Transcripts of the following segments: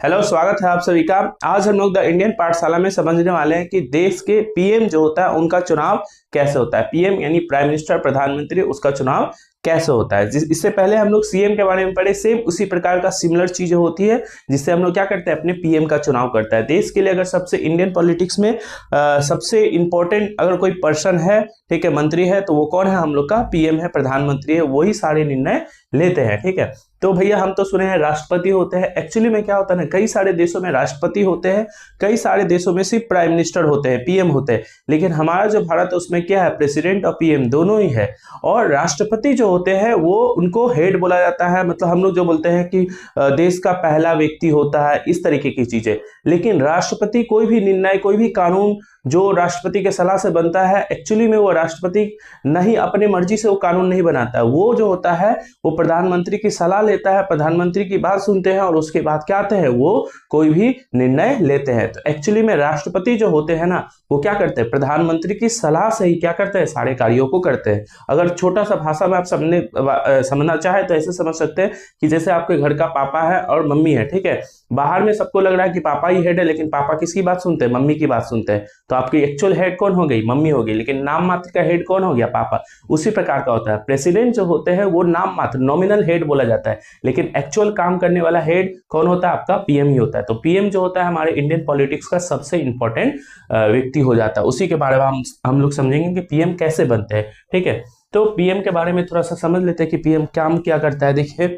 Hello, स्वागत है आप सभी का। आज हम लोग द इंडियन पाठशाला में समझने वाले हैं कि देश के पीएम जो होता है उनका चुनाव कैसे होता है। पीएम यानी प्राइम मिनिस्टर, प्रधानमंत्री, उसका चुनाव कैसे होता है। इससे पहले हम लोग सीएम के बारे में पढ़े, सेम उसी प्रकार का सिमिलर चीज होती है जिससे हम लोग क्या करते हैं, अपने पीएम का चुनाव करता है। देश के लिए अगर सबसे इंडियन पॉलिटिक्स में सबसे इंपॉर्टेंट अगर कोई पर्सन है, ठीक है, मंत्री है, तो वो कौन है, हम लोग का पीएम है, प्रधानमंत्री है, वही सारे निर्णय लेते हैं। ठीक है, तो भैया हम तो सुने हैं राष्ट्रपति होते हैं। एक्चुअली में क्या होता है ना, कई सारे देशों में राष्ट्रपति होते हैं, कई सारे देशों में सिर्फ प्राइम मिनिस्टर होते हैं, पीएम होते हैं। लेकिन हमारा जो भारत है उसमें क्या है, प्रेसिडेंट और पीएम दोनों ही है। और राष्ट्रपति जो होते हैं वो उनको हेड बोला जाता है, मतलब हम लोग जो बोलते हैं कि देश का पहला व्यक्ति होता है, इस तरीके की चीजें। लेकिन राष्ट्रपति कोई भी निर्णय, कोई भी कानून जो राष्ट्रपति के सलाह से बनता है, एक्चुअली में वो राष्ट्रपति नहीं, अपने मर्जी से वो कानून नहीं बनाता है। वो जो होता है वो प्रधानमंत्री की सलाह लेता है, प्रधानमंत्री की बात सुनते हैं और उसके बाद क्या आते हैं, वो कोई भी निर्णय लेते हैं। तो एक्चुअली में राष्ट्रपति जो होते हैं ना, वो क्या करते हैं, प्रधानमंत्री की सलाह से ही क्या करते हैं, सारे कार्यों को करते हैं। अगर छोटा सा भाषा में आप समझना चाहे तो ऐसे समझ सकते हैं कि जैसे आपके घर का पापा है और मम्मी है, ठीक है। बाहर में सबको लग रहा है कि पापा ही हेड है, लेकिन पापा किसकी बात सुनते हैं, मम्मी की बात सुनते हैं। तो आपकी एक्चुअल हेड कौन हो गई, मम्मी हो गई, लेकिन नाम मात्र का हेड कौन हो गया, पापा। उसी प्रकार का होता है प्रेसिडेंट जो होते हैं, वो नाम मात्र नॉमिनल हेड बोला जाता है, लेकिन एक्चुअल काम करने वाला हेड कौन होता है, आपका पीएम ही होता है। तो पीएम जो होता है हमारे इंडियन पॉलिटिक्स का सबसे इंपॉर्टेंट व्यक्ति हो जाता है। उसी के बारे में हम लोग समझेंगे कि पीएम कैसे बनते हैं। ठीक है, तो पीएम के बारे में थोड़ा सा समझ लेते हैं कि पीएम काम क्या करता है। देखिए,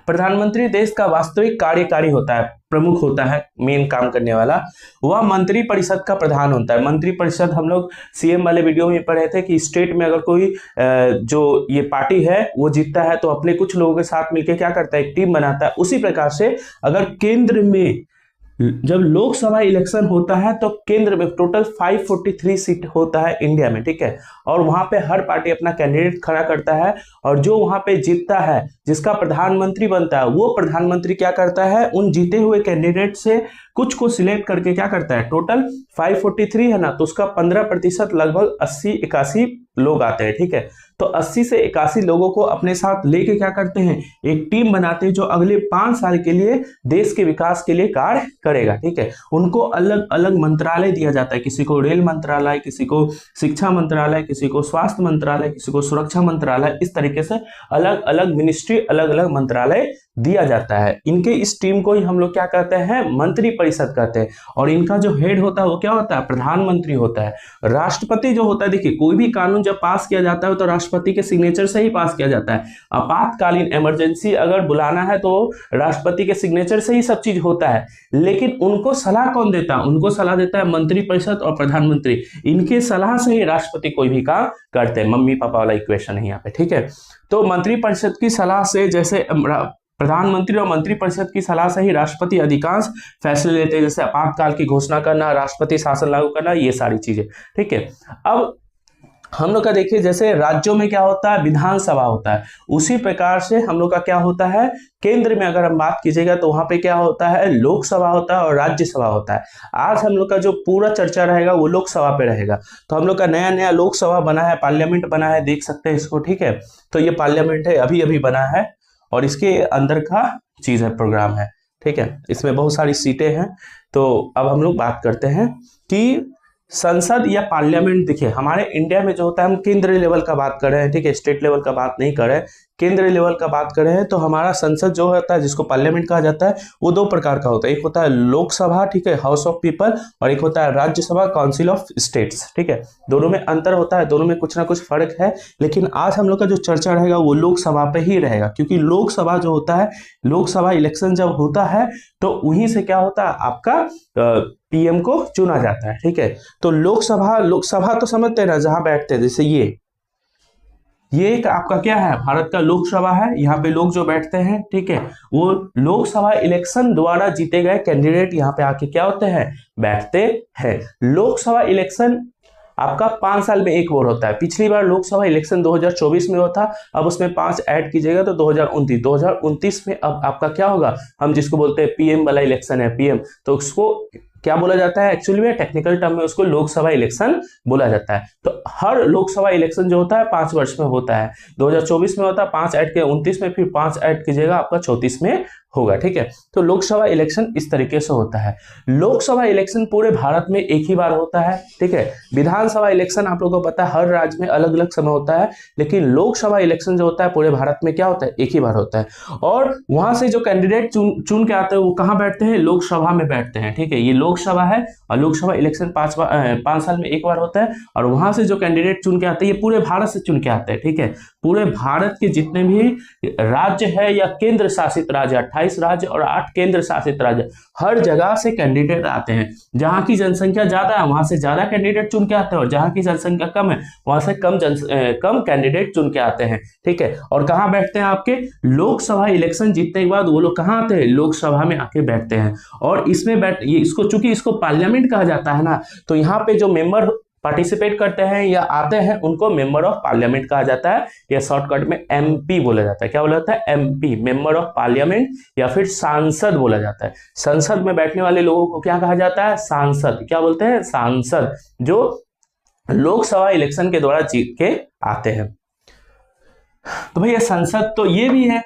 प्रधानमंत्री देश का वास्तविक कार्यकारी होता है, प्रमुख होता है, मेन काम करने वाला। वह मंत्री परिषद का प्रधान होता है। मंत्री परिषद हम लोग सीएम वाले वीडियो में पढ़े थे कि स्टेट में अगर कोई जो ये पार्टी है वो जीतता है तो अपने कुछ लोगों के साथ मिलकर क्या करता है, एक टीम बनाता है। उसी प्रकार से अगर केंद्र में जब लोकसभा इलेक्शन होता है तो केंद्र में टोटल 543 सीट होता है इंडिया में, ठीक है। और वहां पे हर पार्टी अपना कैंडिडेट खड़ा करता है और जो वहां पे जीतता है, जिसका प्रधानमंत्री बनता है, वो प्रधानमंत्री क्या करता है, उन जीते हुए कैंडिडेट से कुछ को सिलेक्ट करके क्या करता है, टोटल 543 है ना, तो उसका 15% लगभग 80-81 लोग आते हैं, ठीक है। तो 80 से 81 लोगों को अपने साथ लेके क्या करते हैं, एक टीम बनाते हैं जो अगले 5 साल के लिए देश के विकास के लिए कार्य करेगा, ठीक है। उनको अलग अलग मंत्रालय दिया जाता है, किसी को रेल मंत्रालय, किसी को शिक्षा मंत्रालय, किसी को स्वास्थ्य मंत्रालय, किसी को सुरक्षा मंत्रालय, इस तरीके से अलग अलग मिनिस्ट्री, अलग अलग मंत्रालय दिया जाता है। इनके इस टीम को ही हम लोग क्या कहते हैं, मंत्री परिषद कहते हैं। और इनका जो हेड होता है वो क्या होता है, प्रधानमंत्री होता है। राष्ट्रपति जो होता है, देखिए कोई भी कानून जब पास किया जाता है तो राष्ट्रपति के सिग्नेचर से ही पास किया जाता है। आपातकालीन इमरजेंसी अगर बुलाना है तो राष्ट्रपति के सिग्नेचर से ही सब चीज होता है। लेकिन उनको सलाह कौन देता है, उनको सलाह देता है मंत्री परिषद और प्रधानमंत्री। इनके सलाह से ही राष्ट्रपति कोई भी काम करते हैं। मम्मी पापा वाला इक्वेशन है यहाँ पे, ठीक है। तो मंत्री परिषद की सलाह से, जैसे प्रधानमंत्री और मंत्री परिषद की सलाह से ही राष्ट्रपति अधिकांश फैसले लेते हैं, जैसे आपातकाल की घोषणा करना, राष्ट्रपति शासन लागू करना, ये सारी चीजें, ठीक है। अब हम लोग का देखिए, जैसे राज्यों में क्या होता है, विधानसभा होता है, उसी प्रकार से हम लोग का क्या होता है, केंद्र में अगर हम बात कीजिएगा तो वहां पे क्या होता है, लोकसभा होता है और राज्यसभा होता है। आज हम लोग का जो पूरा चर्चा रहेगा वो लोकसभा पे रहेगा। तो हम लोग का नया नया लोकसभा बना है, पार्लियामेंट बना है, देख सकते हैं इसको, ठीक है। तो ये पार्लियामेंट है, अभी अभी बना है और इसके अंदर का चीज है, प्रोग्राम है, ठीक है। इसमें बहुत सारी सीटें हैं। तो अब हम लोग बात करते हैं कि संसद या पार्लियामेंट। देखिए हमारे इंडिया में जो होता है, हम केंद्रीय लेवल का बात कर रहे हैं, ठीक है, स्टेट लेवल का बात नहीं कर रहे हैं, केंद्रीय लेवल का बात कर रहे हैं। तो हमारा संसद जो होता है, जिसको पार्लियामेंट कहा जाता है, वो 2 प्रकार का होता है। एक होता है लोकसभा, ठीक है, हाउस ऑफ पीपल, और एक होता है राज्यसभा, काउंसिल ऑफ स्टेट्स, ठीक है। दोनों में अंतर होता है, दोनों में कुछ ना कुछ फर्क है। लेकिन आज हम लोग का जो चर्चा रहेगा वो लोकसभा पे ही रहेगा, क्योंकि लोकसभा जो होता है, लोकसभा इलेक्शन जब होता है तो वहीं से क्या होता है, आपका पीएम को चुना जाता है, ठीक है। तो लोकसभा तो समझते हैं ना, जहां बैठते हैं, जैसे ये एक आपका क्या है, भारत का लोकसभा है। यहाँ पे लोग जो बैठते हैं, ठीक है, वो लोकसभा इलेक्शन द्वारा जीते गए कैंडिडेट यहाँ पे आके क्या होते हैं, बैठते हैं। लोकसभा इलेक्शन आपका 5 साल में एक बार होता है। पिछली बार लोकसभा इलेक्शन 2024 में हुआ था, अब उसमें 5 ऐड कीजिएगा तो 2029 में अब आपका क्या होगा, हम जिसको बोलते हैं पीएम वाला इलेक्शन है, पीएम, तो उसको क्या बोला जाता है, एक्चुअली में टेक्निकल टर्म में उसको लोकसभा इलेक्शन बोला जाता है। तो हर लोकसभा इलेक्शन जो होता है 5 वर्ष में होता है। 2024 में होता है 5 ऐड के 29 में, फिर 5 ऐड कीजिएगा आपका 34 में होगा, ठीक है। तो लोकसभा इलेक्शन इस तरीके से होता है। लोकसभा इलेक्शन पूरे भारत में एक ही बार होता है, ठीक है। विधानसभा इलेक्शन आप लोगों को पता है हर राज्य में अलग अलग समय होता है, लेकिन लोकसभा इलेक्शन जो होता है पूरे भारत में क्या होता है, एक ही बार होता है। और वहां से जो कैंडिडेट चुन के आते हैं वो कहाँ बैठते हैं, लोकसभा में बैठते हैं, ठीक है। ये लोकसभा है और लोकसभा इलेक्शन 5 साल में एक बार होता है। और वहां से जो कैंडिडेट चुन के आते हैं ये पूरे भारत से चुन के आते हैं, ठीक है। पूरे भारत के जितने भी राज्य है या केंद्र शासित राज्य, 28 राज्य और 8 केंद्र शासित राज्य, हर जगह से कैंडिडेट आते हैं। जहां की जनसंख्या ज्यादा है वहां से ज्यादा कैंडिडेट चुन के आते हैं, और जहां की जनसंख्या कम है वहां से कम कैंडिडेट चुन के आते हैं, ठीक है। और कहां बैठते हैं, आपके लोकसभा इलेक्शन जीतने के बाद वो लोग कहां आते हैं, लोकसभा में आके बैठते हैं। और इसमें चूंकि इसको पार्लियामेंट कहा जाता है ना, तो यहाँ पे जो मेंबर पार्टिसिपेट करते हैं या आते हैं उनको मेंबर ऑफ पार्लियामेंट कहा जाता है, या शॉर्टकट में एमपी बोला जाता है। क्या बोला जाता है, एमपी, मेंबर ऑफ पार्लियामेंट, या फिर सांसद बोला जाता है। संसद में बैठने वाले लोगों को क्या कहा जाता है, सांसद। क्या बोलते हैं, सांसद, जो लोकसभा इलेक्शन के द्वारा जीत के आते हैं। तो भैया संसद तो ये भी है,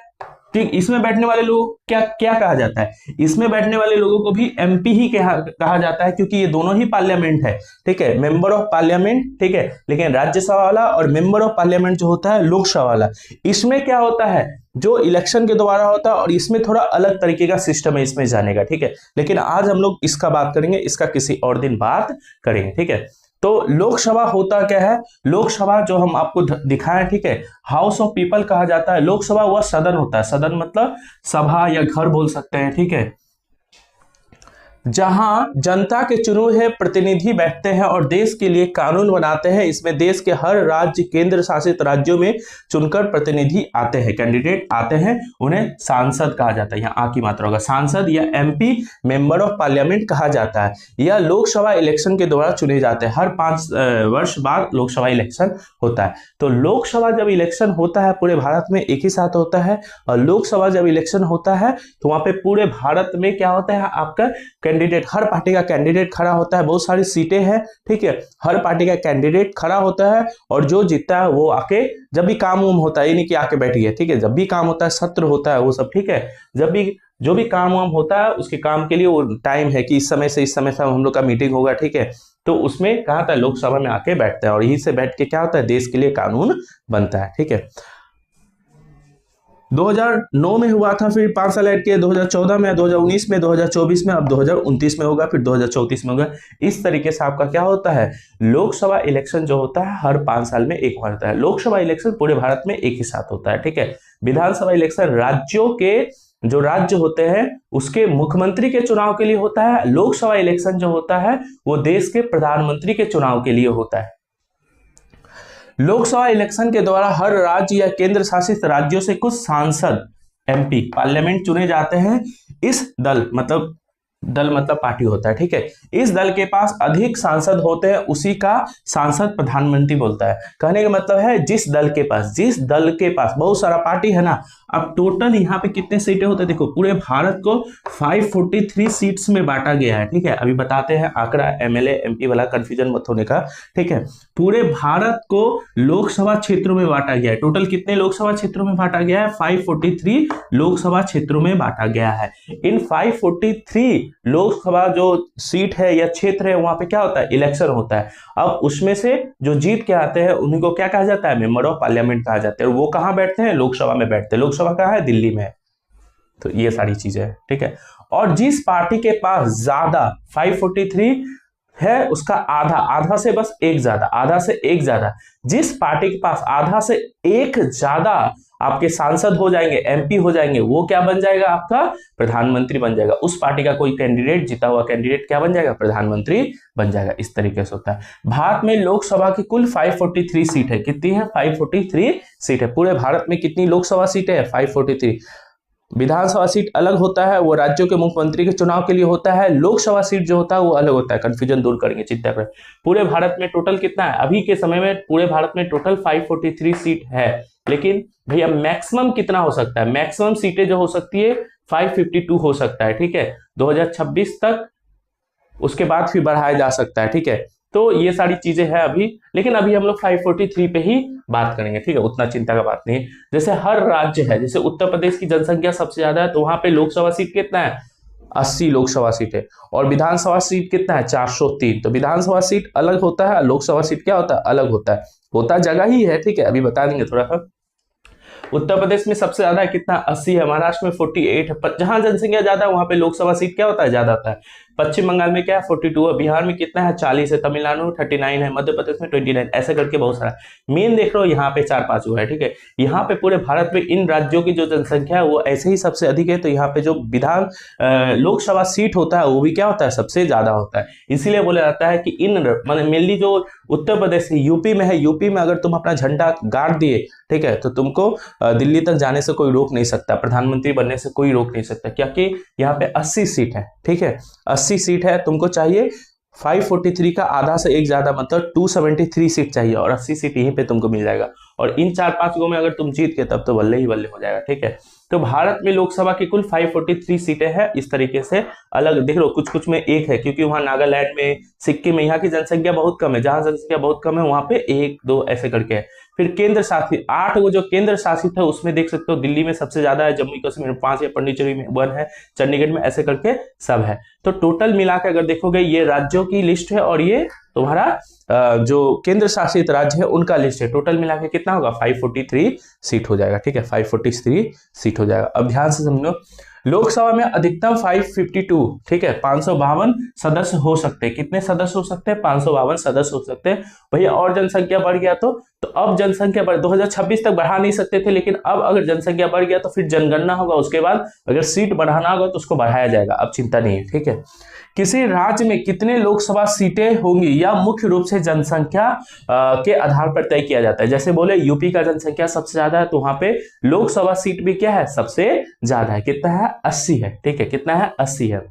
ठीक। इसमें बैठने वाले लोग क्या कहा जाता है, इसमें बैठने वाले लोगों को भी एमपी ही कहा जाता है, क्योंकि ये दोनों ही पार्लियामेंट है, ठीक है। मेंबर ऑफ पार्लियामेंट, ठीक है, लेकिन राज्यसभा वाला और मेंबर ऑफ पार्लियामेंट जो होता है लोकसभा वाला, इसमें क्या होता है, जो इलेक्शन के द्वारा होता है, और इसमें थोड़ा अलग तरीके का सिस्टम है इसमें जाने का, ठीक है। लेकिन आज हम लोग इसका बात करेंगे, इसका किसी और दिन बात करेंगे, ठीक है। तो लोकसभा होता क्या है, लोकसभा जो हम आपको दिखाएं, ठीक है, हाउस ऑफ पीपल कहा जाता है। लोकसभा वह सदन होता है, सदन मतलब सभा या घर बोल सकते हैं, ठीक है, जहां जनता के चुने हुए प्रतिनिधि बैठते हैं और देश के लिए कानून बनाते हैं। इसमें देश के हर राज्य, केंद्र शासित राज्यों में चुनकर प्रतिनिधि आते हैं, कैंडिडेट आते हैं, उन्हें सांसद कहा जाता है। यहाँ आ की मात्रा होगा, सांसद या एमपी, मेंबर ऑफ पार्लियामेंट कहा जाता है। यह लोकसभा इलेक्शन के द्वारा चुने जाते हैं। हर 5 वर्ष बाद लोकसभा इलेक्शन होता है। तो लोकसभा जब इलेक्शन होता है पूरे भारत में एक ही साथ होता है, और लोकसभा जब इलेक्शन होता है तो वहां पे पूरे भारत में क्या होता है, आपका कैंडिडेट, हर पार्टी का कैंडिडेट खड़ा होता है। बहुत सारी सीटें हैं, ठीक है, हर पार्टी का कैंडिडेट खड़ा होता है, और जो जीतता है वो आके, जब भी काम वाम होता है, ये नहीं कि आके बैठ गया, ठीक है, जब भी काम होता है, सत्र होता है, वो सब, ठीक है, जब भी जो भी काम वाम होता है उसके काम के लिए वो टाइम है कि इस समय से इस समय से हम लोग का मीटिंग होगा, ठीक है। तो उसमें कहा था लोकसभा में आके बैठता है, और यहीं से बैठ के क्या होता है, देश के लिए कानून बनता है, ठीक है। 2009 में हुआ था, फिर 5 साल ऐड किए, 2014 में, 2019 में, 2024 में, अब 2029 में होगा, फिर 2034 में होगा। इस तरीके से आपका क्या होता है, लोकसभा इलेक्शन जो होता है हर 5 साल में एक बार होता है। लोकसभा इलेक्शन पूरे भारत में एक ही साथ होता है, ठीक है। विधानसभा इलेक्शन राज्यों के, जो राज्य होते हैं उसके मुख्यमंत्री के चुनाव के लिए होता है। लोकसभा इलेक्शन जो होता है वो देश के प्रधानमंत्री के चुनाव के लिए होता है। लोकसभा इलेक्शन के द्वारा हर राज्य या केंद्र शासित राज्यों से कुछ सांसद, एमपी, पार्लियामेंट चुने जाते हैं। इस दल मतलब पार्टी होता है, ठीक है। इस दल के पास अधिक सांसद होते हैं, उसी का सांसद प्रधानमंत्री बोलता है। कहने का मतलब है जिस दल के पास बहुत सारा पार्टी है ना, अब टोटल यहाँ पे कितने सीटें होते हैं, देखो पूरे भारत को 543 सीट्स में बांटा गया है, ठीक है। अभी बताते हैं आंकड़ा, एमएलए एमपी वाला कंफ्यूजन मत होने का, ठीक है। पूरे भारत को लोकसभा क्षेत्रों में बांटा गया है। टोटल कितने लोकसभा क्षेत्रों में बांटा गया है, 543 लोकसभा क्षेत्रों में बांटा गया है। इन 543 लोकसभा जो सीट है या क्षेत्र है वहां पे क्या होता है, इलेक्शन होता है। अब उसमें से जो जीत के आते हैं उन्हीं को क्या कहा जाता है, मेंबर ऑफ पार्लियामेंट कहा जाता है। और वो कहां बैठते हैं, लोकसभा में बैठते हैं। लोकसभा कहां है, दिल्ली में है। तो ये सारी चीजें है, ठीक है। और जिस पार्टी के पास ज्यादा 543 है उसका आधा से बस एक ज्यादा, आधा से एक ज्यादा, जिस पार्टी के पास आधा से एक ज्यादा आपके सांसद हो जाएंगे, एमपी हो जाएंगे, वो क्या बन जाएगा, आपका प्रधानमंत्री बन जाएगा। उस पार्टी का कोई कैंडिडेट, जीता हुआ कैंडिडेट क्या बन जाएगा, प्रधानमंत्री बन जाएगा। इस तरीके से होता है। भारत में लोकसभा की कुल 543 सीट है। कितनी है, 543 सीट है। पूरे भारत में कितनी लोकसभा सीटें है, 543। विधानसभा सीट अलग होता है, वो राज्यों के मुख्यमंत्री के चुनाव के लिए होता है। लोकसभा सीट जो होता है वो अलग होता है। कंफ्यूजन दूर करेंगे, चिंता करें। पूरे भारत में टोटल कितना है, अभी के समय में पूरे भारत में टोटल 543 सीट है। लेकिन भैया मैक्सिमम कितना हो सकता है, मैक्सिमम सीटें जो हो सकती है 552 हो सकता है, ठीक है, 2026 तक। उसके बाद फिर बढ़ाया जा सकता है, ठीक है। तो ये सारी चीजें हैं अभी, लेकिन अभी हम लोग 543 पे ही बात करेंगे, ठीक है, उतना चिंता का बात नहीं है। जैसे हर राज्य है, जैसे उत्तर प्रदेश की जनसंख्या सबसे ज्यादा है, तो वहां पे लोकसभा सीट कितना है, 80 लोकसभा सीट है, और विधानसभा सीट कितना है, 403। तो विधानसभा सीट अलग होता है, लोकसभा सीट क्या होता है, अलग होता जगह ही है, ठीक है, अभी बता देंगे थोड़ा सा। उत्तर प्रदेश में सबसे ज्यादा है कितना, 80 है, महाराष्ट्र में 48 है, जहां जनसंख्या ज्यादा है वहां पे लोकसभा सीट क्या होता है, ज्यादा होता है। पश्चिम बंगाल में क्या है, 42 है, बिहार में कितना है, 40 है, तमिलनाडु में 39 है, मध्य प्रदेश में 29, ऐसे करके बहुत सारा। मेन देख रहे हो यहाँ पे 4-5 हुआ है, ठीक है। यहाँ पे पूरे भारत में इन राज्यों की जो जनसंख्या है वो ऐसे ही सबसे अधिक है, तो यहाँ पे जो लोकसभा सीट होता है वो भी क्या होता है, सबसे ज्यादा होता है। इसीलिए बोला जाता है कि इन मेनली जो उत्तर प्रदेश है, यूपी में है, यूपी में अगर तुम अपना झंडा गाड़ दिए, ठीक है, तो तुमको दिल्ली तक जाने से कोई रोक नहीं सकता, प्रधानमंत्री बनने से कोई रोक नहीं सकता, क्योंकि यहाँ पे 80 सीट है, ठीक है, 80 सीट है, तुमको चाहिए 543 का आधा से एक ज्यादा, मतलब 273 सीट चाहिए, और 80 सीट यहीं पे तुमको मिल जाएगा। और इन 4-5 गो में अगर तुम जीत गए तब तो बल्ले ही बल्ले हो जाएगा, ठीक है। तो भारत में लोकसभा की कुल 543 सीटें हैं, इस तरीके से अलग देख लो, कुछ कुछ में एक है, क्योंकि वहां नागालैंड में, सिक्किम में यहाँ की जनसंख्या बहुत कम है, जहां जनसंख्या बहुत कम है वहां पे 1-2 ऐसे करके है। फिर केंद्र शासित 8 वो जो केंद्र शासित है उसमें देख सकते हो, दिल्ली में सबसे ज्यादा है, जम्मू कश्मीर में 5 है, पांडिचेरी में 1 है, चंडीगढ़ में ऐसे करके सब है। तो टोटल मिलाकर अगर देखोगे ये राज्यों की लिस्ट है, और ये तुम्हारा जो केंद्र शासित राज्य है उनका लिस्ट है। टोटल मिला के कितना होगा, 543 सीट हो जाएगा, ठीक है, 543 सीट हो जाएगा। अब ध्यान से समझो, लोकसभा में अधिकतम 552, ठीक है, 552 सदस्य हो सकते हैं। कितने सदस्य हो सकते हैं, 552 सदस्य हो सकते हैं। भैया और जनसंख्या बढ़ गया तो अब जनसंख्या बढ़, 2026 तक बढ़ा नहीं सकते थे, लेकिन अब अगर जनसंख्या बढ़ गया तो फिर जनगणना होगा, उसके बाद अगर सीट बढ़ाना होगा तो उसको बढ़ाया जाएगा, अब चिंता नहीं है, ठीक है। किसी राज्य में कितने लोकसभा सीटें होंगी या मुख्य रूप से जनसंख्या के आधार पर तय किया जाता है। जैसे बोले यूपी का जनसंख्या सबसे ज्यादा है, तो वहां पे लोकसभा सीट भी क्या है, सबसे ज्यादा है, कितना है, 80 है, ठीक है, कितना है, 80 है।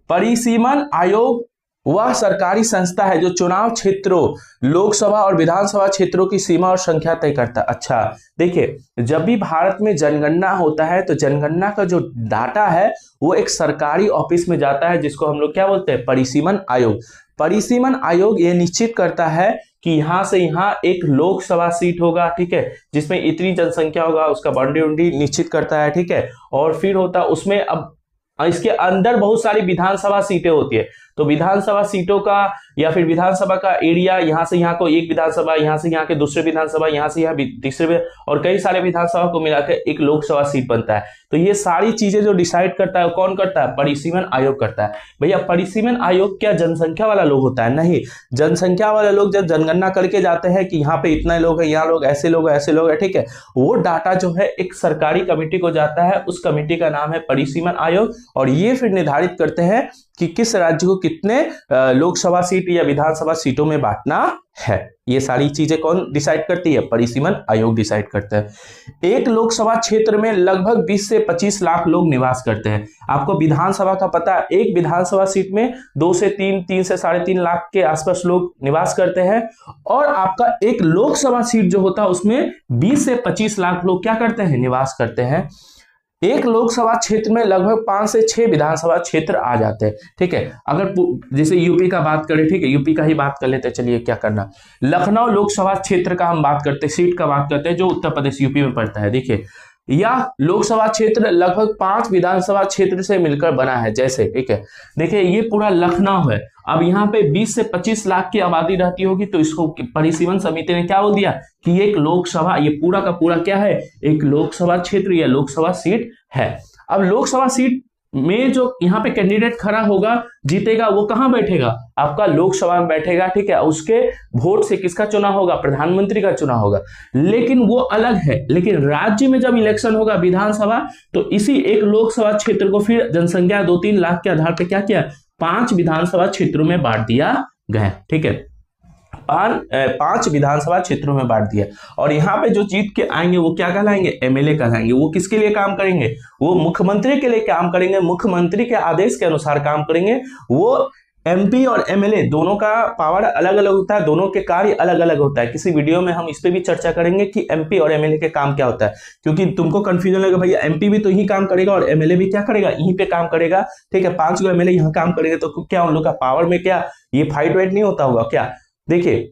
परिसीमन आयोग वह सरकारी संस्था है जो चुनाव क्षेत्रों, लोकसभा और विधानसभा क्षेत्रों की सीमा और संख्या तय करता है। अच्छा देखिए, जब भी भारत में जनगणना होता है तो जनगणना का जो डाटा है वो एक सरकारी ऑफिस में जाता है, जिसको हम लोग क्या बोलते हैं, परिसीमन आयोग। परिसीमन आयोग ये निश्चित करता है कि यहां से यहां एक लोकसभा सीट होगा, ठीक है, जिसमें इतनी जनसंख्या होगा, उसका बाउंड्री उंड्री निश्चित करता है, ठीक है। और फिर होता उसमें, अब इसके अंदर बहुत सारी विधानसभा सीटें होती है, तो विधानसभा सीटों का या फिर विधानसभा का एरिया, यहां से यहां को एक विधानसभा, यहां से यहां के दूसरे विधानसभा, यहां से यहां तीसरे, और कई सारे विधानसभा को मिलाकर एक लोकसभा सीट बनता है। तो ये सारी चीजें जो डिसाइड करता है कौन करता है, परिसीमन आयोग करता है। भैया परिसीमन आयोग क्या जनसंख्या वाला लोग होता है, नहीं, जनसंख्या वाले लोग जब जनगणना करके जाते हैं कि यहाँ पे इतना लोग है, यहाँ लोग ऐसे लोग है, ऐसे लोग है, ठीक है, वो डाटा जो है एक सरकारी कमेटी को जाता है, उस कमेटी का नाम है परिसीमन आयोग, और ये फिर निर्धारित करते हैं कि किस राज्य को कितने लोकसभा सीट या विधानसभा सीटों में बांटना है। ये सारी चीजें कौन डिसाइड करती है, परिसीमन आयोग डिसाइड करता है। एक लोकसभा क्षेत्र में लगभग 20 से 25 लाख लोग निवास करते हैं। आपको विधानसभा का पता है, एक विधानसभा सीट में 2 से 3 से 3.5 लाख के आसपास लोग निवास करते हैं, और आपका एक लोकसभा सीट जो होता है उसमें 20 से 25 लाख लोग क्या करते हैं, निवास करते हैं। एक लोकसभा क्षेत्र में लगभग 5 से 6 विधानसभा क्षेत्र आ जाते हैं, ठीक है। अगर जैसे यूपी का बात करें, ठीक है, यूपी का ही बात कर लेते हैं, चलिए क्या करना, लखनऊ लोकसभा क्षेत्र का हम बात करते हैं, सीट का बात करते हैं, जो उत्तर प्रदेश यूपी में पड़ता है। देखिए यह लोकसभा क्षेत्र लगभग 5 विधानसभा क्षेत्र से मिलकर बना है, जैसे, ठीक है, देखिए ये पूरा लखनऊ है। अब यहाँ पे 20 से 25 लाख की आबादी रहती होगी, तो इसको परिसीमन समिति ने क्या बोल दिया कि एक लोकसभा, ये पूरा का पूरा क्या है, एक लोकसभा क्षेत्र या लोकसभा सीट है। अब लोकसभा सीट में जो यहाँ पे कैंडिडेट खड़ा होगा, जीतेगा, वो कहाँ बैठेगा, आपका लोकसभा में बैठेगा, ठीक है। उसके वोट से किसका चुनाव होगा, प्रधानमंत्री का चुनाव होगा, लेकिन वो अलग है। लेकिन राज्य में जब इलेक्शन होगा विधानसभा, तो इसी एक लोकसभा क्षेत्र को फिर जनसंख्या 2-3 लाख के आधार पर क्या किया, 5 विधानसभा क्षेत्रों में बांट दिया गया, ठीक है, 5 विधानसभा क्षेत्रों में बांट दिया। और यहाँ पे जो जीत के आएंगे वो क्या कहलाएंगे, एमएलए कहलाएंगे। वो किसके लिए काम करेंगे, वो मुख्यमंत्री के लिए काम करेंगे, मुख्यमंत्री के आदेश के अनुसार काम करेंगे। वो एमपी और एमएलए दोनों का पावर अलग अलग होता है, दोनों के कार्य अलग अलग होता है। किसी वीडियो में हम इस पे भी चर्चा करेंगे कि एमपी और एमएलए के काम क्या होता है, क्योंकि तुमको कंफ्यूजन लगेगा भैया एमपी भी तो यही काम करेगा और एमएलए भी क्या करेगा, यहीं पे काम करेगा, ठीक है, 5 एमएलए यहाँ काम करेंगे तो क्या उन लोग का पावर में क्या ये फाइट वाइट नहीं होता होगा क्या? देखिए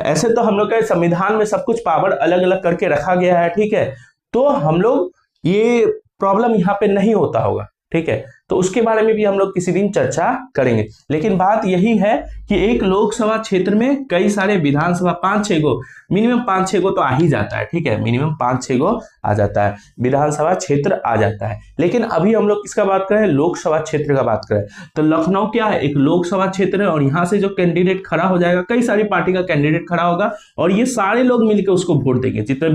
ऐसे तो हम लोग के संविधान में सब कुछ पावर अलग अलग करके रखा गया है, ठीक है, तो हम लोग ये प्रॉब्लम यहाँ पे नहीं होता होगा, ठीक है, तो उसके बारे में भी हम लोग किसी दिन चर्चा करेंगे। लेकिन बात यही है कि एक लोकसभा क्षेत्र में कई सारे विधानसभा 5-6 गो, मिनिमम 5-6 गो तो आ ही जाता है, ठीक है, मिनिमम 5-6 गो आ जाता है, विधानसभा क्षेत्र आ जाता है। लेकिन अभी हम लोग किसका बात करें, लोकसभा क्षेत्र का बात करें, तो लखनऊ क्या है, एक लोकसभा क्षेत्र है और यहाँ से जो कैंडिडेट खड़ा हो जाएगा, कई सारी पार्टी का कैंडिडेट खड़ा होगा और ये सारे लोग मिलकर उसको वोट देंगे, जितने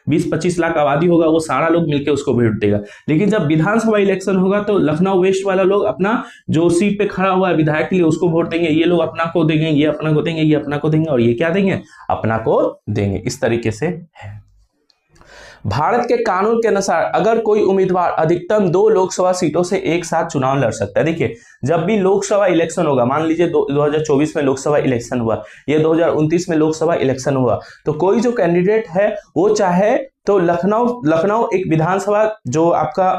20-25 लाख आबादी होगा वो सारा लोग मिलकर उसको वोट देगा। लेकिन जब विधानसभा इलेक्शन होगा तो लखनऊ वेस्ट वाला लोग अपना जो सीट पे खड़ा हुआ है विधायक के लिए उसको वोट देंगे, ये लोग अपना को देंगे, ये अपना को देंगे, ये अपना को देंगे और ये क्या देंगे, अपना को देंगे। इस तरीके से है। भारत के कानून के अनुसार अगर कोई उम्मीदवार अधिकतम 2 लोकसभा सीटों से एक साथ चुनाव लड़ सकता है। देखिए जब भी लोकसभा इलेक्शन होगा, मान लीजिए 2024 में लोकसभा इलेक्शन हुआ या 2029 में लोकसभा इलेक्शन हुआ, तो कोई जो कैंडिडेट है वो चाहे तो लखनऊ एक विधानसभा जो आपका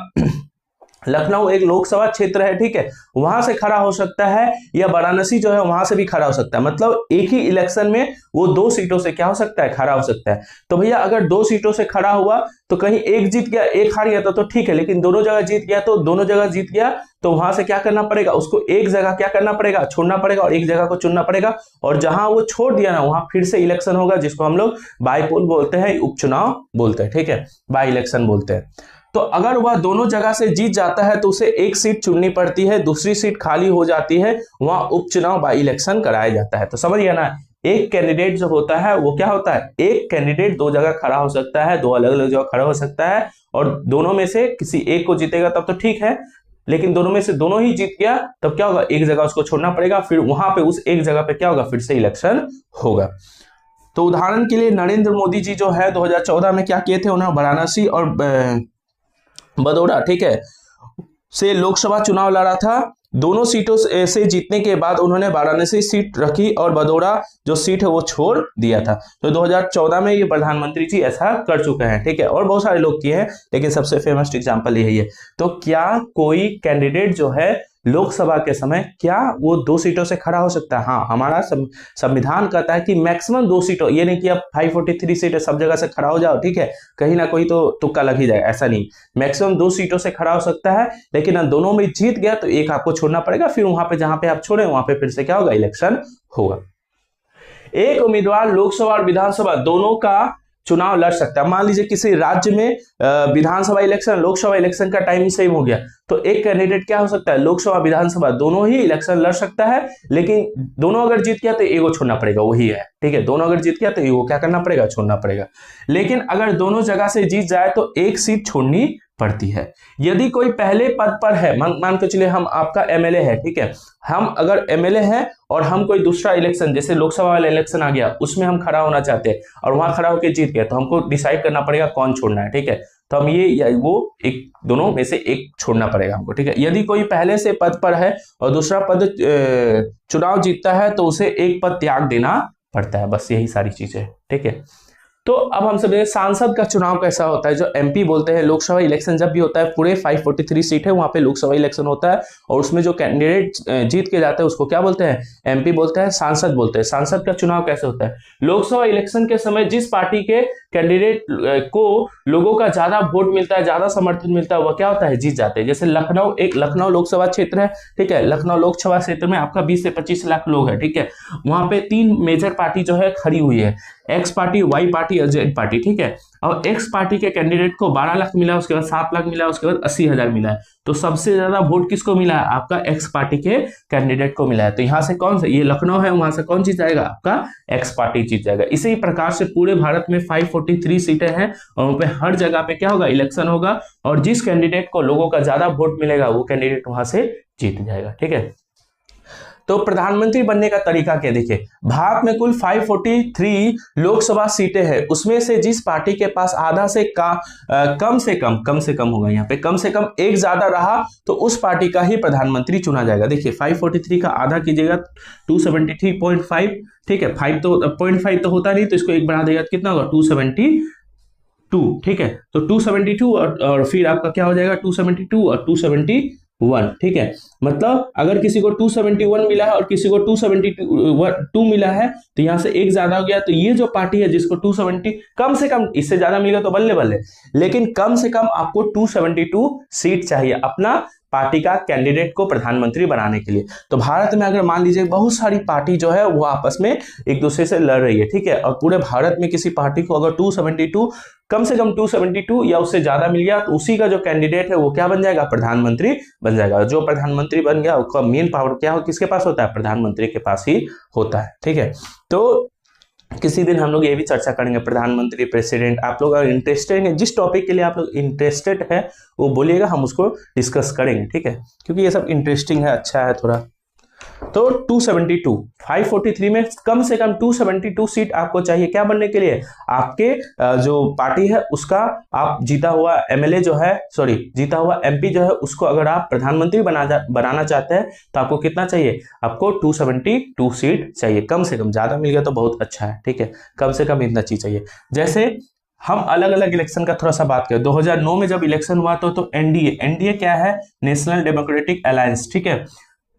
लखनऊ एक लोकसभा क्षेत्र है, ठीक है, वहां से खड़ा हो सकता है या वाराणसी जो है वहां से भी खड़ा हो सकता है। मतलब एक ही इलेक्शन में वो 2 सीटों से क्या हो सकता है, खड़ा हो सकता है। तो भैया अगर 2 सीटों से खड़ा हुआ तो कहीं एक जीत गया एक हार गया तो ठीक है, लेकिन दोनों जगह जीत गया तो दोनों जगह जीत गया तो वहां से क्या करना पड़ेगा, उसको एक जगह क्या करना पड़ेगा, छोड़ना पड़ेगा और एक जगह को चुनना पड़ेगा। और जहां वो छोड़ दिया ना वहां फिर से इलेक्शन होगा, जिसको हम लोग बाईपोल बोलते हैं, उपचुनाव बोलते हैं, ठीक है, बाई इलेक्शन बोलते हैं। तो अगर वह दोनों जगह से जीत जाता है तो उसे एक सीट चुननी पड़ती है, दूसरी सीट खाली हो जाती है, वहां उपचुनाव बाई इलेक्शन कराया जाता है। तो समझिए ना, एक कैंडिडेट जो होता है वो क्या होता है, एक कैंडिडेट 2 जगह खड़ा हो सकता है, 2 अलग अलग जगह खड़ा हो सकता है और दोनों में से किसी एक को जीतेगा तब तो ठीक है, लेकिन दोनों में से दोनों ही जीत गया तब क्या होगा, एक जगह उसको छोड़ना पड़ेगा, फिर वहां पे उस एक जगह पे क्या होगा, फिर से इलेक्शन होगा। तो उदाहरण के लिए नरेंद्र मोदी जी जो है 2014 में क्या किए थे, उन्होंने वाराणसी और बदौड़ा, ठीक है, से लोकसभा चुनाव लड़ा था। दोनों सीटों से जीतने के बाद उन्होंने वाराणसी सीट रखी और बदौड़ा जो सीट है वो छोड़ दिया था। तो 2014 में ये प्रधानमंत्री जी ऐसा कर चुके हैं, ठीक है, और बहुत सारे लोग किए हैं लेकिन सबसे फेमस एग्जांपल यही है। तो क्या कोई कैंडिडेट जो है लोकसभा के समय क्या वो 2 सीटों से खड़ा हो सकता है? हाँ, हमारा संविधान कहता है कि मैक्सिमम 2 सीटों, ये नहीं कि आप 543 सीटें सब जगह से खड़ा हो जाओ, ठीक है, कहीं ना कोई तो तुक्का लग ही जाए, ऐसा नहीं, मैक्सिमम 2 सीटों से खड़ा हो सकता है। लेकिन दोनों में जीत गया तो एक आपको छोड़ना पड़ेगा, फिर वहां पे जहां पे आप छोड़े वहां पे फिर से क्या होगा, इलेक्शन होगा। एक उम्मीदवार लोकसभा और विधानसभा दोनों का चुनाव लड़ सकता है। मान लीजिए किसी राज्य में विधानसभा इलेक्शन लोकसभा इलेक्शन का टाइम सेम हो गया तो एक कैंडिडेट क्या हो सकता है, लोकसभा विधानसभा दोनों ही इलेक्शन लड़ सकता है, लेकिन दोनों अगर जीत गया तो एगो छोड़ना पड़ेगा, वही है, ठीक है, दोनों अगर जीत गया तो एगो क्या करना पड़ेगा, छोड़ना पड़ेगा। लेकिन अगर दोनों जगह से जीत जाए तो एक सीट छोड़नी पड़ती है। यदि कोई पहले पद पर है, मान के चलिए हम आपका एमएलए है, ठीक है, हम अगर एमएलए हैं और हम कोई दूसरा इलेक्शन जैसे लोकसभा वाला इलेक्शन आ गया उसमें हम खड़ा होना चाहते हैं और वहां खड़ा होकर जीत गए तो हमको डिसाइड करना पड़ेगा कौन छोड़ना है, ठीक है, तो हम ये या वो एक दोनों में से एक छोड़ना पड़ेगा हमको, ठीक है। यदि कोई पहले से पद पर है और दूसरा पद चुनाव जीतता है तो उसे एक पद त्याग देना पड़ता है, बस यही सारी चीजें, ठीक है। तो अब हम समझेंगे सांसद का चुनाव कैसा होता है, जो एमपी बोलते हैं। लोकसभा इलेक्शन जब भी होता है पूरे 543 सीट है वहां पे लोकसभा इलेक्शन होता है और उसमें जो कैंडिडेट जीत के जाते हैं उसको क्या बोलते हैं, एमपी बोलते हैं, सांसद बोलते हैं। सांसद का चुनाव कैसे होता है, लोकसभा इलेक्शन के समय जिस पार्टी के कैंडिडेट को लोगों का ज्यादा वोट मिलता है, ज्यादा समर्थन मिलता है, वह क्या होता है, जीत जाते हैं। जैसे लखनऊ लोकसभा क्षेत्र है, ठीक है, लखनऊ लोकसभा क्षेत्र में आपका 20 से 25 लाख लोग है, ठीक है, वहां पे 3 मेजर पार्टी जो है खड़ी हुई है, एक्स पार्टी, वाई पार्टी और जेड पार्टी, ठीक है। और एक्स पार्टी के कैंडिडेट को 12 लाख मिला, उसके बाद 7 लाख मिला, उसके बाद 80,000 मिला है। तो सबसे ज्यादा वोट किसको मिला है, आपका एक्स पार्टी के कैंडिडेट को मिला है। तो यहां से कौन सा, ये लखनऊ है, वहां से कौन जीत जाएगा, आपका एक्स पार्टी जीत जाएगा। इसी प्रकार से पूरे भारत में 543 सीटें हैं और वहां पे हर जगह पे क्या होगा, इलेक्शन होगा और जिस कैंडिडेट को लोगों का ज्यादा वोट मिलेगा वो कैंडिडेट वहां से जीत जाएगा, ठीक है। तो प्रधानमंत्री बनने का तरीका क्या, देखिए भारत में कुल 543 लोकसभा सीटें हैं, उसमें से जिस पार्टी के पास आधा से कम से कम होगा, यहाँ पे कम से कम एक ज्यादा रहा तो उस पार्टी का ही प्रधानमंत्री चुना जाएगा। देखिए 543 का आधा कीजिएगा 273.5, ठीक है, 5 तो होता नहीं, तो इसको एक बढ़ा देगा कितना होगा 272, ठीक है, तो 272 और फिर आपका क्या हो जाएगा 272 और 271, ठीक है। मतलब अगर किसी को 271 मिला है और किसी को 272 मिला है तो यहां से एक ज्यादा हो गया, तो ये जो पार्टी है जिसको 270 कम से कम, इससे ज्यादा मिलेगा तो बल्ले बल्ले, लेकिन कम से कम आपको 272 सीट चाहिए अपना पार्टी का कैंडिडेट को प्रधानमंत्री बनाने के लिए। तो भारत में अगर मान लीजिए बहुत सारी पार्टी जो है वो आपस में एक दूसरे से लड़ रही है, ठीक है, और पूरे भारत में किसी पार्टी को अगर 272 कम से कम 272 या उससे ज्यादा मिल गया तो उसी का जो कैंडिडेट है वो क्या बन जाएगा, प्रधानमंत्री बन जाएगा। जो प्रधानमंत्री बन गया उसका मेन पावर क्या हो, किसके पास होता है, प्रधानमंत्री के पास ही होता है, ठीक है। तो किसी दिन हम लोग ये भी चर्चा करेंगे प्रधानमंत्री, प्रेसिडेंट, आप लोग अगर इंटरेस्टेड हैं, जिस टॉपिक के लिए आप लोग इंटरेस्टेड है वो बोलिएगा, हम उसको डिस्कस करेंगे, ठीक है, क्योंकि ये सब इंटरेस्टिंग है, अच्छा है थोड़ा। तो 272 543 में कम से कम 272 सीट आपको चाहिए क्या बनने के लिए, आपके जो पार्टी है उसका आप जीता हुआ एमएलए जो है, सॉरी जीता हुआ एमपी जो है उसको अगर आप प्रधानमंत्री बनाना चाहते हैं तो आपको कितना चाहिए, आपको 272 सीट चाहिए कम से कम, ज्यादा मिल गया तो बहुत अच्छा है, ठीक है, कम से कम इतना चीज चाहिए। जैसे हम अलग अलग इलेक्शन का थोड़ा सा बात करें, 2009 में जब इलेक्शन हुआ तो एनडीए क्या है, नेशनल डेमोक्रेटिक अलायंस, ठीक है,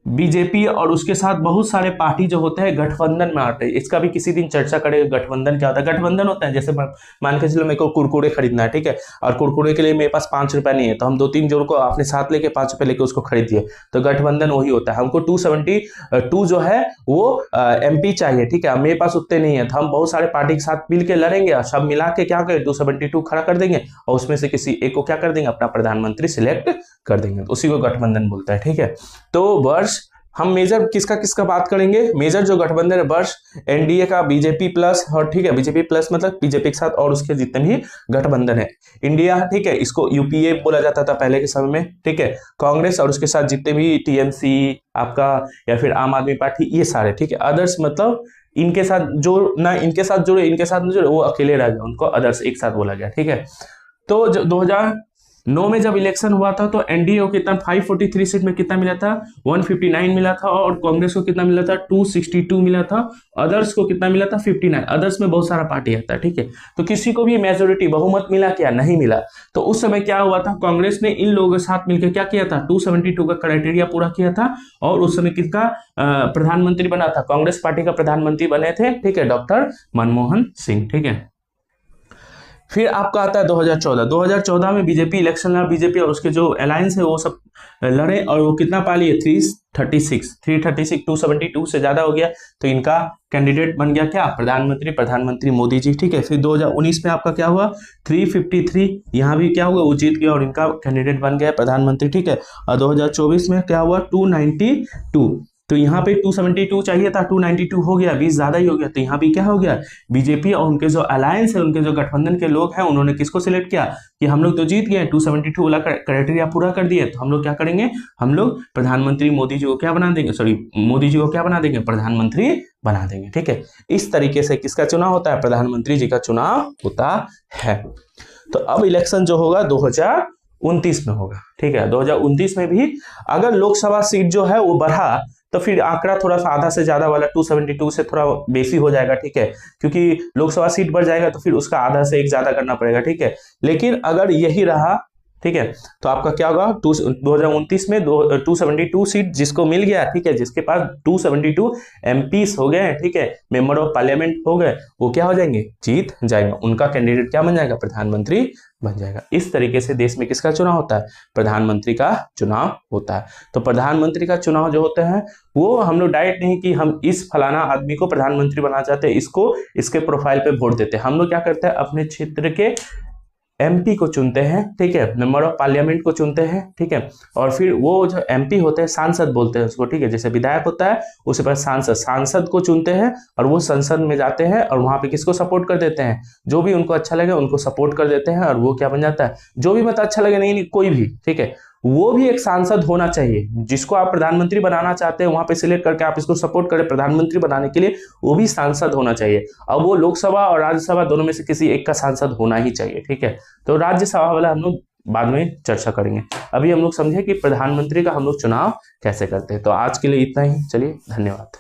बीजेपी और उसके साथ बहुत सारे पार्टी जो होते हैं गठबंधन में आते हैं, इसका भी किसी दिन चर्चा करेंगे। गठबंधन क्या होता है, गठबंधन होता है जैसे मान के चलो मेरे को कुरकुरे खरीदना है, ठीक है, और कुरकुरे के लिए मेरे पास 5 रुपया नहीं है, तो हम 2-3 जोड़ को अपने साथ लेके 5 रुपए लेके उसको खरीद दिए, तो गठबंधन वही होता है। हमको 272 जो है वो एमपी चाहिए, ठीक है, मेरे पास उतने नहीं है, तो हम बहुत सारे पार्टी के साथ मिल के लड़ेंगे और सब मिला के क्या करें 272 खड़ा कर देंगे और उसमें से किसी एक को क्या कर देंगे, अपना प्रधानमंत्री सिलेक्ट कर देंगे, तो उसी को गठबंधन बोलता है, ठीक है। तो वर्ष हम मेजर किसका बात करेंगे, मेजर जो गठबंधन है वर्ष एनडीए का, बीजेपी प्लस, और ठीक है बीजेपी प्लस मतलब बीजेपी के साथ और उसके जितने भी गठबंधन है, इंडिया, ठीक है, इसको यूपीए बोला जाता था पहले के समय में, ठीक है, कांग्रेस और उसके साथ जितने भी टीएमसी आपका या फिर आम आदमी पार्टी, ये सारे, ठीक है, अदर्स मतलब इनके साथ जो ना इनके साथ जुड़े, इनके साथ नहीं जुड़े, वो अकेले रह गए, उनको अदर्स एक साथ बोला गया, ठीक है। तो 2009 में जब इलेक्शन हुआ था तो एनडीए को कितना 543 सीट में कितना मिला था, 159 मिला था, और कांग्रेस को कितना मिला था 262 मिला था, अदर्स को कितना मिला था 59, अदर्स में बहुत सारा पार्टी आता है, ठीक है। तो किसी को भी मेजोरिटी बहुमत मिला क्या, नहीं मिला। तो उस समय क्या हुआ था, कांग्रेस ने इन लोगों के साथ मिलकर क्या किया था, 272 का क्राइटेरिया पूरा किया था, और उस समय किसका प्रधानमंत्री बना था, कांग्रेस पार्टी का प्रधानमंत्री बने थे, ठीक है, डॉक्टर मनमोहन सिंह, ठीक है। फिर आपका आता है 2014 में बीजेपी इलेक्शन लड़ा, बीजेपी और उसके जो अलायंस है वो सब लड़े और वो कितना पा लिए 336 272 से ज्यादा हो गया, तो इनका कैंडिडेट बन गया क्या, प्रधानमंत्री मोदी जी, ठीक है। फिर 2019 में आपका क्या हुआ 353, यहाँ भी क्या हुआ वो जीत गया और इनका कैंडिडेट बन गया प्रधानमंत्री, ठीक है। और 2024 में क्या हुआ 292, तो यहाँ पे 272 चाहिए था, 292 हो गया, 20 ज्यादा ही हो गया, तो यहाँ भी क्या हो गया, बीजेपी और उनके जो अलायंस है, उनके जो गठबंधन के लोग हैं, उन्होंने किसको सिलेक्ट किया कि हम लोग तो जीत गए, 272 वाला क्राइटेरिया पूरा कर दिए, तो हम लोग क्या करेंगे, हम लोग प्रधानमंत्री मोदी जी को क्या बना देंगे, मोदी जी को क्या बना देंगे, प्रधानमंत्री बना देंगे, ठीक है। इस तरीके से किसका चुनाव होता है, प्रधानमंत्री जी का चुनाव होता है। तो अब इलेक्शन जो होगा 2029 में होगा, ठीक है। 2029 में भी अगर लोकसभा सीट जो है वो बढ़ा तो फिर आंकड़ा थोड़ा सा आधा से ज्यादा वाला 272 से थोड़ा बेसी हो जाएगा, ठीक है, क्योंकि लोकसभा सीट बढ़ जाएगा तो फिर उसका आधा से एक ज्यादा करना पड़ेगा, ठीक है। लेकिन अगर यही रहा, ठीक है, तो आपका क्या होगा 2029 में 272 सीट जिसको मिल गया, ठीक है, जिसके पास 272 एमपीस हो गए, ठीक है, मेंबर ऑफ पार्लियामेंट हो गए, वो क्या हो जाएंगे, जीत जाएंगे, उनका कैंडिडेट क्या बन जाएगा, प्रधानमंत्री बन जाएगा। इस तरीके से देश में किसका चुनाव होता है, प्रधानमंत्री का चुनाव होता है। तो प्रधानमंत्री का चुनाव जो होते हैं वो हम लोग डायरेक्ट नहीं कि हम इस फलाना आदमी को प्रधानमंत्री बनाना चाहते हैं, इसको इसके प्रोफाइल पे वोट देते हैं, हम लोग क्या करते हैं अपने क्षेत्र के एमपी को चुनते हैं, ठीक है, मेंबर ऑफ पार्लियामेंट को चुनते हैं, ठीक है, और फिर वो जो एमपी होते हैं सांसद बोलते हैं उसको, ठीक है, जैसे विधायक होता है उसके पास सांसद को चुनते हैं और वो संसद में जाते हैं और वहां पे किसको सपोर्ट कर देते हैं, जो भी उनको अच्छा लगे उनको सपोर्ट कर देते हैं और वो क्या बन जाता है, जो भी मतलब अच्छा लगे नहीं कोई भी, ठीक है, वो भी एक सांसद होना चाहिए। जिसको आप प्रधानमंत्री बनाना चाहते हैं वहां पे सिलेक्ट करके आप इसको सपोर्ट करें प्रधानमंत्री बनाने के लिए, वो भी सांसद होना चाहिए। अब वो लोकसभा और राज्यसभा दोनों में से किसी एक का सांसद होना ही चाहिए, ठीक है। तो राज्यसभा वाला हम लोग बाद में चर्चा करेंगे। अभी हम लोग समझे कि प्रधानमंत्री का हम लोग चुनाव कैसे करते हैं। तो आज के लिए इतना ही, चलिए धन्यवाद।